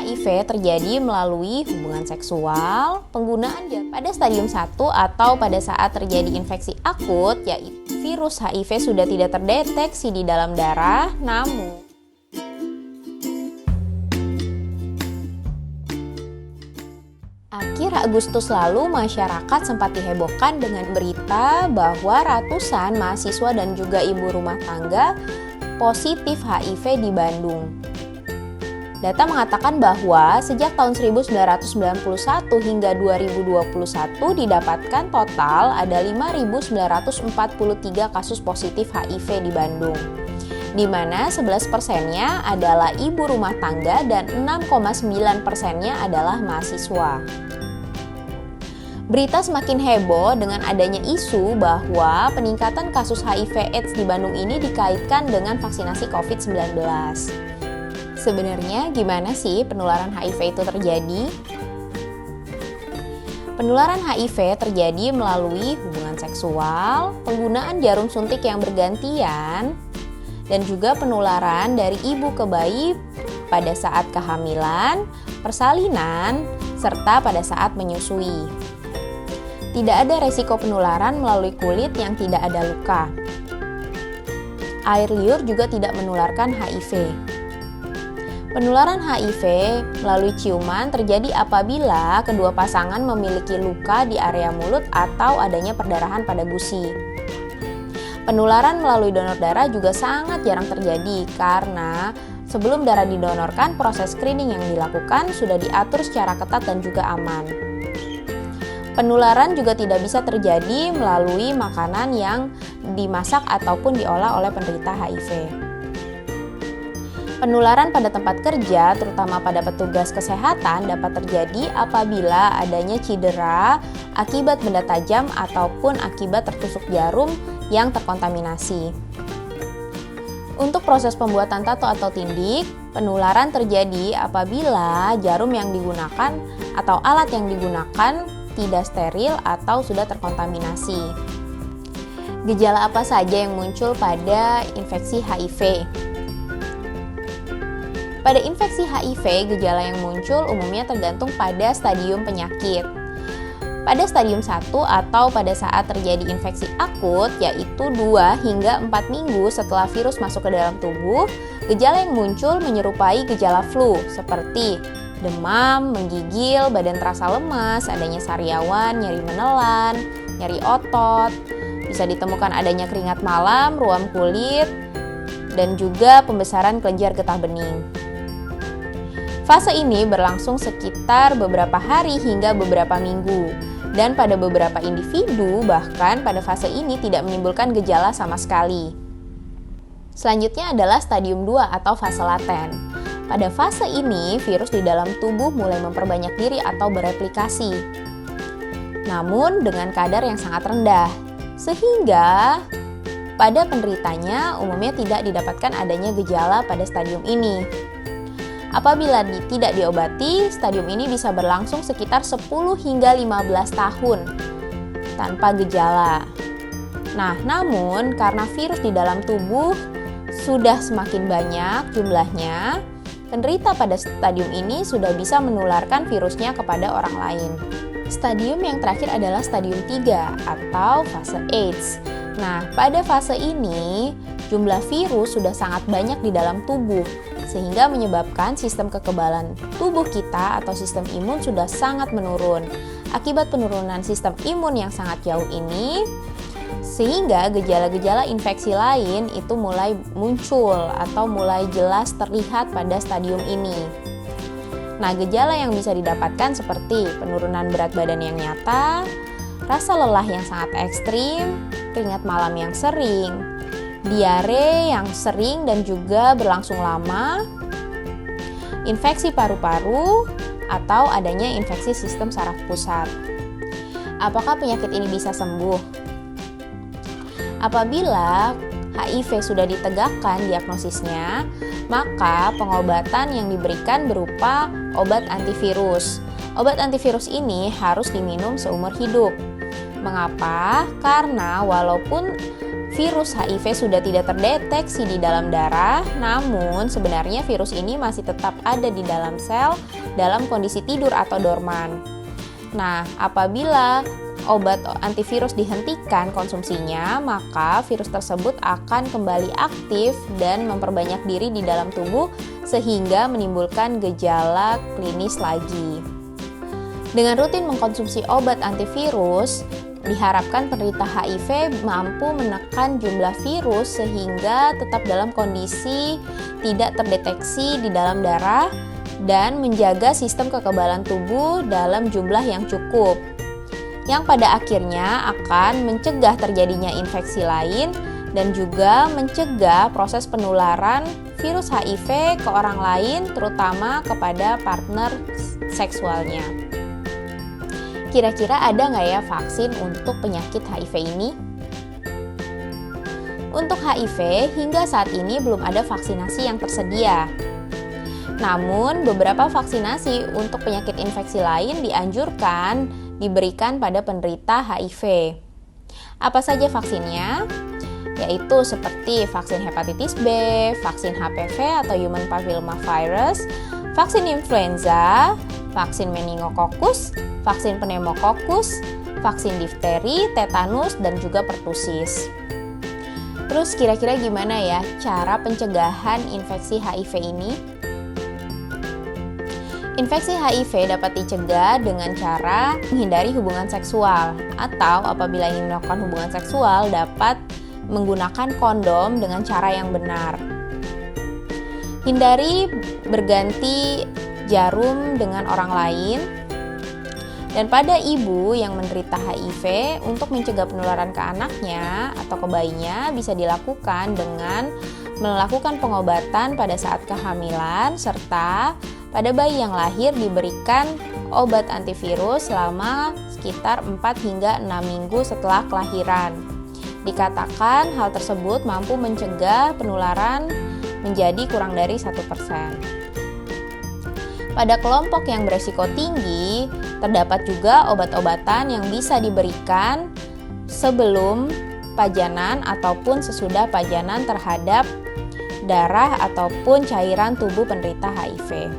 HIV terjadi melalui hubungan seksual, penggunaan pada stadium 1 atau pada saat terjadi infeksi akut, yaitu virus HIV sudah tidak terdeteksi di dalam darah, namun akhir Agustus lalu masyarakat sempat dihebohkan dengan berita bahwa ratusan mahasiswa dan juga ibu rumah tangga positif HIV di Bandung. Data mengatakan bahwa sejak tahun 1991 hingga 2021 didapatkan total ada 5.943 kasus positif HIV di Bandung, di mana 11%-nya adalah ibu rumah tangga dan 6,9%-nya adalah mahasiswa. Berita semakin heboh dengan adanya isu bahwa peningkatan kasus HIV/AIDS di Bandung ini dikaitkan dengan vaksinasi COVID-19. Sebenarnya gimana sih penularan HIV itu terjadi? Penularan HIV terjadi melalui hubungan seksual, penggunaan jarum suntik yang bergantian, dan juga penularan dari ibu ke bayi pada saat kehamilan, persalinan, serta pada saat menyusui. Tidak ada resiko penularan melalui kulit yang tidak ada luka. Air liur juga tidak menularkan HIV. Penularan HIV melalui ciuman terjadi apabila kedua pasangan memiliki luka di area mulut atau adanya perdarahan pada gusi. Penularan melalui donor darah juga sangat jarang terjadi karena sebelum darah didonorkan, proses screening yang dilakukan sudah diatur secara ketat dan juga aman. Penularan juga tidak bisa terjadi melalui makanan yang dimasak ataupun diolah oleh penderita HIV. Penularan pada tempat kerja, terutama pada petugas kesehatan, dapat terjadi apabila adanya cedera akibat benda tajam ataupun akibat tertusuk jarum yang terkontaminasi. Untuk proses pembuatan tato atau tindik, penularan terjadi apabila jarum yang digunakan atau alat yang digunakan tidak steril atau sudah terkontaminasi. Gejala apa saja yang muncul pada infeksi HIV? Pada infeksi HIV, gejala yang muncul umumnya tergantung pada stadium penyakit. Pada stadium 1 atau pada saat terjadi infeksi akut, yaitu 2 hingga 4 minggu setelah virus masuk ke dalam tubuh, gejala yang muncul menyerupai gejala flu seperti demam, menggigil, badan terasa lemas, adanya sariawan, nyeri menelan, nyeri otot, bisa ditemukan adanya keringat malam, ruam kulit, dan juga pembesaran kelenjar getah bening. Fase ini berlangsung sekitar beberapa hari hingga beberapa minggu, dan pada beberapa individu bahkan pada fase ini tidak menimbulkan gejala sama sekali. Selanjutnya adalah stadium 2 atau fase laten. Pada fase ini, virus di dalam tubuh mulai memperbanyak diri atau bereplikasi, namun dengan kadar yang sangat rendah, sehingga pada penderitanya umumnya tidak didapatkan adanya gejala pada stadium ini. Apabila tidak diobati, stadium ini bisa berlangsung sekitar 10 hingga 15 tahun tanpa gejala. Nah, namun karena virus di dalam tubuh sudah semakin banyak jumlahnya, penderita pada stadium ini sudah bisa menularkan virusnya kepada orang lain. Stadium yang terakhir adalah stadium 3 atau fase AIDS. Nah, pada fase ini jumlah virus sudah sangat banyak di dalam tubuh, sehingga menyebabkan sistem kekebalan tubuh kita atau sistem imun sudah sangat menurun. Akibat penurunan sistem imun yang sangat jauh ini, sehingga gejala-gejala infeksi lain itu mulai muncul atau mulai jelas terlihat pada stadium ini. Nah, gejala yang bisa didapatkan seperti penurunan berat badan yang nyata, rasa lelah yang sangat ekstrim, keringat malam yang sering, diare yang sering dan juga berlangsung lama, infeksi paru-paru, atau adanya infeksi sistem saraf pusat. Apakah penyakit ini bisa sembuh? Apabila HIV sudah ditegakkan diagnosisnya, maka pengobatan yang diberikan berupa obat antivirus. Obat antivirus ini harus diminum seumur hidup. Mengapa? Karena walaupun virus HIV sudah tidak terdeteksi di dalam darah, namun sebenarnya virus ini masih tetap ada di dalam sel dalam kondisi tidur atau dorman. Nah, apabila obat antivirus dihentikan konsumsinya, maka virus tersebut akan kembali aktif dan memperbanyak diri di dalam tubuh sehingga menimbulkan gejala klinis lagi. Dengan rutin mengkonsumsi obat antivirus, diharapkan penderita HIV mampu menekan jumlah virus sehingga tetap dalam kondisi tidak terdeteksi di dalam darah dan menjaga sistem kekebalan tubuh dalam jumlah yang cukup, yang pada akhirnya akan mencegah terjadinya infeksi lain dan juga mencegah proses penularan virus HIV ke orang lain, terutama kepada partner seksualnya. Kira-kira ada nggak ya vaksin untuk penyakit HIV ini? Untuk HIV, hingga saat ini belum ada vaksinasi yang tersedia. Namun, beberapa vaksinasi untuk penyakit infeksi lain dianjurkan diberikan pada penderita HIV. Apa saja vaksinnya? Yaitu seperti vaksin hepatitis B, vaksin HPV atau Human Papillomavirus, vaksin influenza, vaksin meningokokus, vaksin pneumokokus, vaksin difteri, tetanus, dan juga pertusis. Terus kira-kira gimana ya cara pencegahan infeksi HIV ini? Infeksi HIV dapat dicegah dengan cara menghindari hubungan seksual, atau apabila ingin melakukan hubungan seksual dapat menggunakan kondom dengan cara yang benar. Hindari berganti jarum dengan orang lain. Dan pada ibu yang menderita HIV, untuk mencegah penularan ke anaknya atau ke bayinya bisa dilakukan dengan melakukan pengobatan pada saat kehamilan, serta pada bayi yang lahir diberikan obat antivirus selama sekitar 4 hingga 6 minggu setelah kelahiran. Dikatakan hal tersebut mampu mencegah penularan menjadi kurang dari 1%. Pada kelompok yang beresiko tinggi, terdapat juga obat-obatan yang bisa diberikan sebelum pajanan ataupun sesudah pajanan terhadap darah ataupun cairan tubuh penderita HIV.